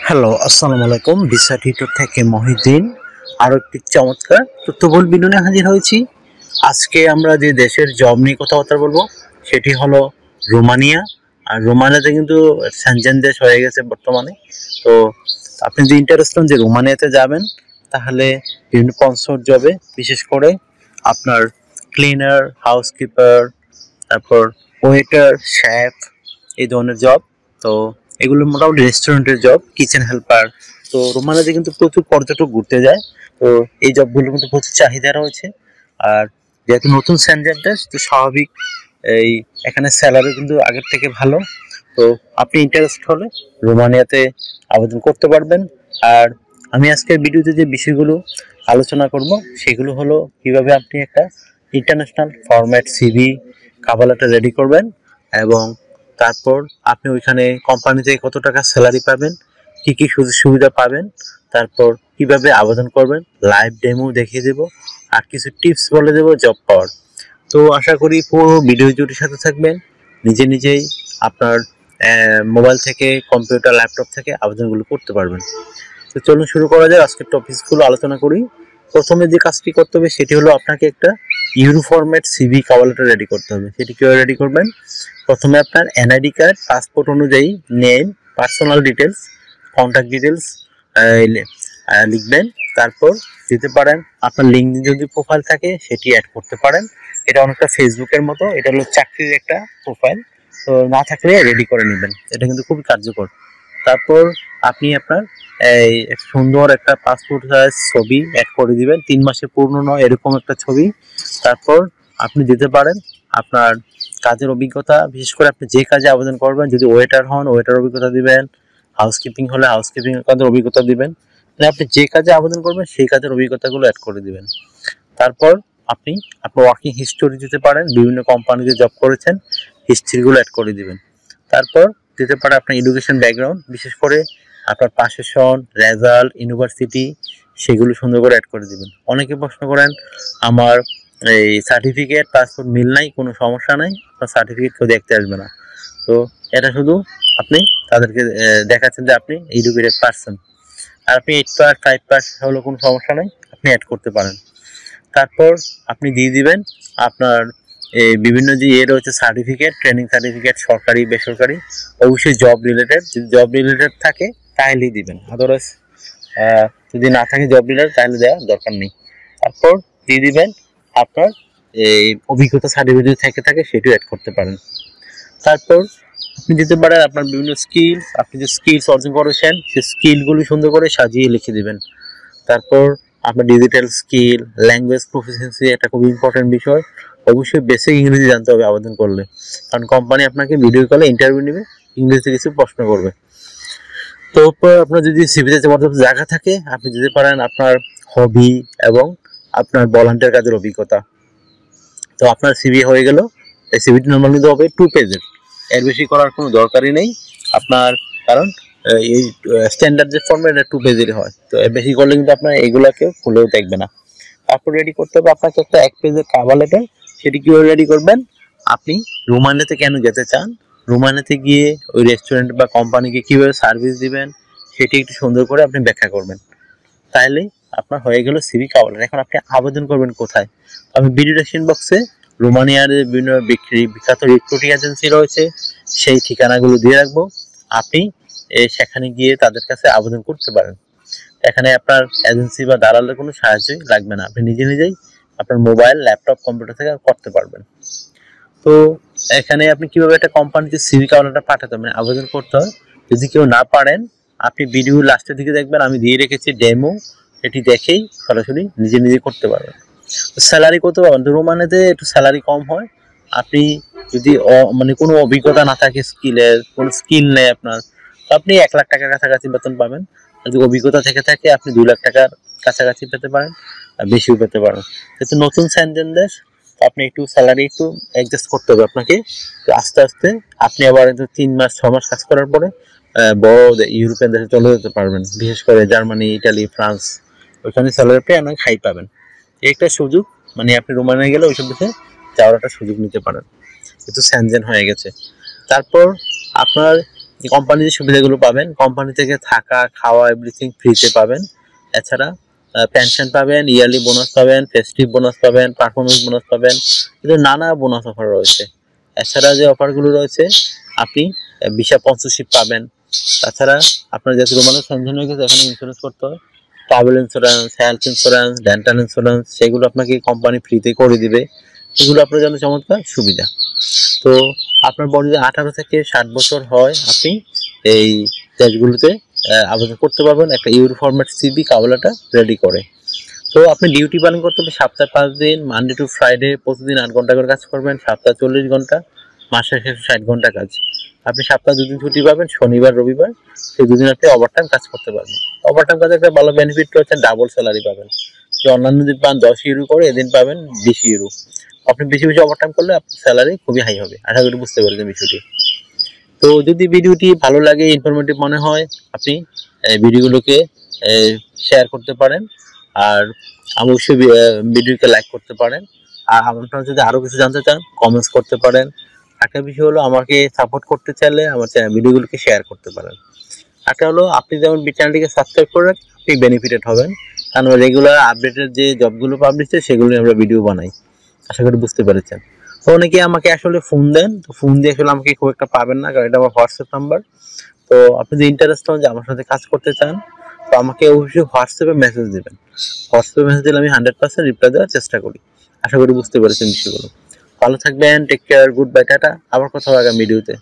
Hello, আসসালামু আলাইকুম। Visa tutor থেকে মহিউদ্দিন আরও একটি চমৎকার তথ্যবহুল ভিডিও নিয়ে হাজির হয়েছি। আজকে আমরা যে দেশের জব নিয়ে কথাবার্তা বলবো সেটি হলো রোমানিয়া। আর রোমানিয়াতে কিন্তু সেনজেন দেশ হয়ে গেছে বর্তমানে। তো আপনি যদি ইন্টারেস্ট হন যে রোমানিয়াতে যাবেন, তাহলে বিভিন্ন কনসার্ট জবে, বিশেষ করে আপনার ক্লিনার, হাউসকিপার, তারপর ওয়েটার, শেফ, এই ধরনের জব। তো এগুলো মোটামুটি রেস্টুরেন্টের জব, কিচেন হেল্পার। তো রোমানিয়াতে কিন্তু প্রচুর পর্যটক ঘুরতে যায়। তো এই জবগুলো কিন্তু প্রচুর চাহিদা রয়েছে। আর যেহেতু নতুন সেনজেন দেশ, তো স্বাভাবিক এই এখানে স্যালারি কিন্তু আগের থেকে ভালো। তো আপনি ইন্টারেস্ট হলে রোমানিয়াতে আবেদন করতে পারবেন। আর আমি আজকের ভিডিওতে যে বিষয়গুলো আলোচনা করব সেগুলো হলো কিভাবে আপনি একটা international format CV cover letter ready করবেন, এবং তারপর আপনি ওইখানে কোম্পানি থেকে কত টাকা স্যালারি পাবেন, কি কি সুযোগ সুবিধা পাবেন, তারপর কিভাবে আবেদন করবেন, লাইভ ডেমো দেখিয়ে দেব, আর কিছু টিপস বলে দেব জব পাওয়ার। তো আশা করি পুরো ভিডিও জুড়ে সাথে থাকবেন। নিজেই আপনার মোবাইল থেকে, কম্পিউটার, ল্যাপটপ থেকে আবেদনগুলো করতে পারবেন। তো চলুন শুরু করা যায়। আজকের টপিকসগুলো আলোচনা করি। প্রথমে যে কাজটি করতে হবে সেটি হলো আপনাকে একটা euro format CV cover letter ready করতে হবে। সেটি কীভাবে রেডি করবেন? প্রথমে আপনার এনআইডি কার্ড, পাসপোর্ট অনুযায়ী name, personal details, contact details লিখবেন। তারপর দিতে পারেন আপনার লিঙ্কডিন যদি প্রোফাইল থাকে সেটি অ্যাড করতে পারেন। এটা অনেকটা ফেসবুকের মতো, এটা হলো চাকরির একটা প্রোফাইল। তো না থাকলে রেডি করে নেবেন, এটা কিন্তু খুবই কার্যকর। তারপর আপনি আপনার এই সুন্দর একটা পাসপোর্ট সাইজ ছবি অ্যাড করে দিবেন, 3 মাসে পূর্ণ নয় এরকম একটা ছবি। তারপর আপনি দিতে পারেন আপনার কাজের অভিজ্ঞতা, বিশেষ করে আপনি যে কাজে আবেদন করবেন। যদি ওয়েটার হন, ওয়েটার অভিজ্ঞতা দিবেন। হাউসকিপিং হলে হাউসকিপিং কাজের অভিজ্ঞতা দিবেন। মানে আপনি যে কাজে আবেদন করবেন সেই কাজের অভিজ্ঞতাগুলো অ্যাড করে দিবেন। তারপর আপনি আপনার ওয়ার্কিং হিস্টোরি দিতে পারেন, বিভিন্ন কোম্পানিতে জব করেছেন হিস্ট্রিগুলো অ্যাড করে দিবেন। তারপর দিতে পারে আপনার এডুকেশন ব্যাকগ্রাউন্ড, বিশেষ করে আপনার পাশের সন, রেজাল্ট, ইউনিভার্সিটি, সেগুলো সুন্দর করে অ্যাড করে দিবেন। অনেকে প্রশ্ন করেন আমার এই সার্টিফিকেট পাসপোর্ট মিল নাই, কোনো সমস্যা নাই, আপনার সার্টিফিকেট কেউ দেখতে আসবে না। তো এটা শুধু আপনি তাদেরকে দেখাচ্ছেন যে আপনি এডুকেটেড পারসন। আর আপনি 8 পাস 5 পাস হলেও কোনো সমস্যা নাই, আপনি অ্যাড করতে পারেন। তারপর আপনি দিয়ে দিবেন আপনার বিভিন্ন যে রয়েছে সার্টিফিকেট, ট্রেনিং সার্টিফিকেট, সরকারি বেসরকারি, অবশ্যই জব রিলেটেড। যদি জব রিলেটেড থাকে তাহলেই দিবেন, আদারওয়াইজ যদি না থাকে জব রিলেটেড তাহলে দেওয়ার দরকার নেই। তারপর দিয়ে দিবেন আপনার এই অভিজ্ঞতা সার্টিফিকেট থেকে থাকে সেটিও অ্যাড করতে পারেন। তারপর আপনি দিতে পারেন আপনার বিভিন্ন স্কিল, আপনি যে স্কিলস অর্জন করেছেন সেই স্কিলগুলি সুন্দর করে সাজিয়ে লিখে দিবেন। তারপর আপনার ডিজিটাল স্কিল, ল্যাঙ্গুয়েজ প্রফিসিয়েন্সি, একটা খুব ইম্পর্টেন্ট বিষয়। অবশ্যই বেসিক ইংরেজি জানতে হবে আবেদন করলে, কারণ কোম্পানি আপনাকে ভিডিও কলে ইন্টারভিউ নেবে, ইংরেজিতে কিছু প্রশ্ন করবে। তো আপনার যদি সিভিতে পর্যাপ্ত জায়গা থাকে আপনি দিতে পারেন আপনার হবি এবং আপনার ভলান্টিয়ার কাজের অভিজ্ঞতা। তো আপনার সিভি হয়ে গেল। এই সিভিটি নর্মালি হবে 2 পেজের, এর বেশি করার কোনো দরকারই নেই আপনার, কারণ এই স্ট্যান্ডার্ড যে ফর্মেট 2 পেজেরই হয়। তো এর বেশি করলে কিন্তু আপনার এগুলাকে খুলেও দেখবে না। তারপর রেডি করতে হবে আপনাকে একটা 1 পেজের কভার লেটার। সেটি কীভাবে রেডি করবেন? আপনি রোমানিয়াতে কেন যেতে চান, রোমানিয়াতে গিয়ে ওই রেস্টুরেন্ট বা কোম্পানিকে কীভাবে সার্ভিস দিবেন সেটি একটু সুন্দর করে আপনি ব্যাখ্যা করবেন। তাইলেই আপনার হয়ে গেল সিভি কভার লেটার। এখন আপনি আবেদন করবেন কোথায়? আমি ভিডিও ডেসক্রিপশন বক্সে রোমানিয়ার বিভিন্ন বিখ্যাত রিক্রুটিং এজেন্সি রয়েছে, সেই ঠিকানাগুলো দিয়ে রাখবো। আপনি সেখানে গিয়ে তাদের কাছে আবেদন করতে পারেন। এখানে আপনার এজেন্সি বা দালালের কোনো সাহায্যই লাগবে না, আপনি নিজেই আপনার মোবাইল, ল্যাপটপ, কম্পিউটার থেকে করতে পারবেন। তো এখানে আপনি কিভাবে একটা কোম্পানিতে সিভি কভার লেটার পাঠাতে হবে, আবেদন করতে হয়। যদি কেউ না পারেন আপনি ভিডিও লাস্টের দিকে দেখবেন, আমি দিয়ে রেখেছি ডেমো, এটি দেখেই সরাসরি নিজে করতে পারবেন। স্যালারি কত পাবেন? তো রোমানিয়াতে একটু স্যালারি কম হয়। আপনি যদি মানে কোনো অভিজ্ঞতা না থাকে, স্কিলের কোনো স্কিল নেই আপনার, তো আপনি 1 লাখ টাকার কাছাকাছি বেতন পাবেন। আর যদি অভিজ্ঞতা থেকে থাকে আপনি 2 লাখ টাকার কাছাকাছি পেতে পারেন, আর বেশিও পেতে পারেন। কিন্তু নতুন সেনজেন দেশ, তো আপনি একটু স্যালারি একটু অ্যাডজাস্ট করতে হবে আপনাকে। তো আস্তে আস্তে আপনি আবার 3 মাস 6 মাস কাজ করার পরে বড় ইউরোপিয়ান দেশে চলে যেতে পারবেন, বিশেষ করে জার্মানি, ইটালি, ফ্রান্স। ওইখানে স্যালারি পেয়ে অনেক হাই পাবেন। একটা সুযোগ, মানে আপনি রোমানিয়া গেলে ওইসব দেশে যাওয়ার একটা সুযোগ নিতে পারেন, কিন্তু সেনজেন হয়ে গেছে। তারপর আপনার কোম্পানির যে সুবিধাগুলো পাবেন, কোম্পানি থেকে থাকা খাওয়া এভরিথিং ফ্রিতে পাবেন। এছাড়া পেনশন পাবেন, ইয়ারলি বোনাস পাবেন, ফেস্টিভ বোনাস পাবেন, পারফরমেন্স বোনাস পাবেন, কিন্তু নানা বোনাস অফার রয়েছে। এছাড়া যে অফারগুলো রয়েছে, আপনি ভিসা স্পন্সরশিপ পাবেন। তাছাড়া আপনার যেহেতু রোমানের সন্ধান হয়ে গেছে, এখানে ইন্স্যুরেন্স করতে হয়, travel insurance, health insurance, dental insurance, সেগুলো আপনাকে কোম্পানি ফ্রিতে করে দিবে। এগুলো আপনার জন্য চমৎকার সুবিধা। তো আপনার বয়স যদি 18 থেকে 60 বছর হয়, আপনি এই দেশগুলোতে আবেদন করতে পারবেন একটা ইউরো ফরম্যাট সিভি কাবলাটা রেডি করে। তো আপনি ডিউটি পালন করতে হবে সপ্তাহে 5 দিন, মানডে টু ফ্রাইডে প্রতিদিন 8 ঘন্টা করে কাজ করবেন, সপ্তাহে 40 ঘন্টা, মাসের শেষে 60 ঘন্টা কাজ। আপনি সপ্তাহে 2 দিন ছুটি পাবেন, শনিবার রবিবার, সেই 2 দিন আপনি ওভারটাইম কাজ করতে পারবেন। ওভারটাইম কাজে একটা ভালো বেনিফিট রয়েছে, ডাবল স্যালারি পাবেন। যে অন্যান্য দিন পান 10 ইউরো করে, এদিন পাবেন 20 ইউরো। আপনি বেশি বেশি ওভারটাইম করলে আপনার স্যালারি খুবই হাই হবে। আশা করি বুঝতে পেরেছেন বিষয়টি। তো যদি ভিডিওটি ভালো লাগে, ইনফরমেটিভ মনে হয়, আপনি ভিডিওগুলোকে শেয়ার করতে পারেন, আর অবশ্যই ভিডিওকে লাইক করতে পারেন। আর আপনারা যদি আরো কিছু জানতে চান, কমেন্টস করতে পারেন। একটা বিষয় হলো, আমাকে সাপোর্ট করতে চাইলে আমার ভিডিওগুলোকে শেয়ার করতে পারেন। একটা হলো, আপনি যেমন চ্যানেলটিকে সাবস্ক্রাইব করেন, আপনি বেনিফিটেড হবেন, কারণ রেগুলার আপডেটের যে জবগুলো পাবলিশ হয় সেগুলো নিয়ে আমরা ভিডিও বানাই। আশা করি বুঝতে পেরেছেন। তো অনেকে আমাকে আসলে ফোন দেন, তো ফোন দিয়ে আসলে আমাকে খুব একটা পাবেন না, কারণ এটা আমার হোয়াটসঅ্যাপ নাম্বার। তো আপনি যদি ইন্টারেস্ট হন যে আমার সাথে কাজ করতে চান, তো আমাকে অবশ্যই হোয়াটসঅ্যাপে মেসেজ দেবেন। হোয়াটসঅ্যাপে মেসেজ দিলে আমি 100% রিপ্লাই দেওয়ার চেষ্টা করি। আশা করি বুঝতে পেরেছেন বিষয়গুলো। ভালো থাকবেন, take care, good bye, tata. আবার কথা হবে আগামী ভিডিওতে।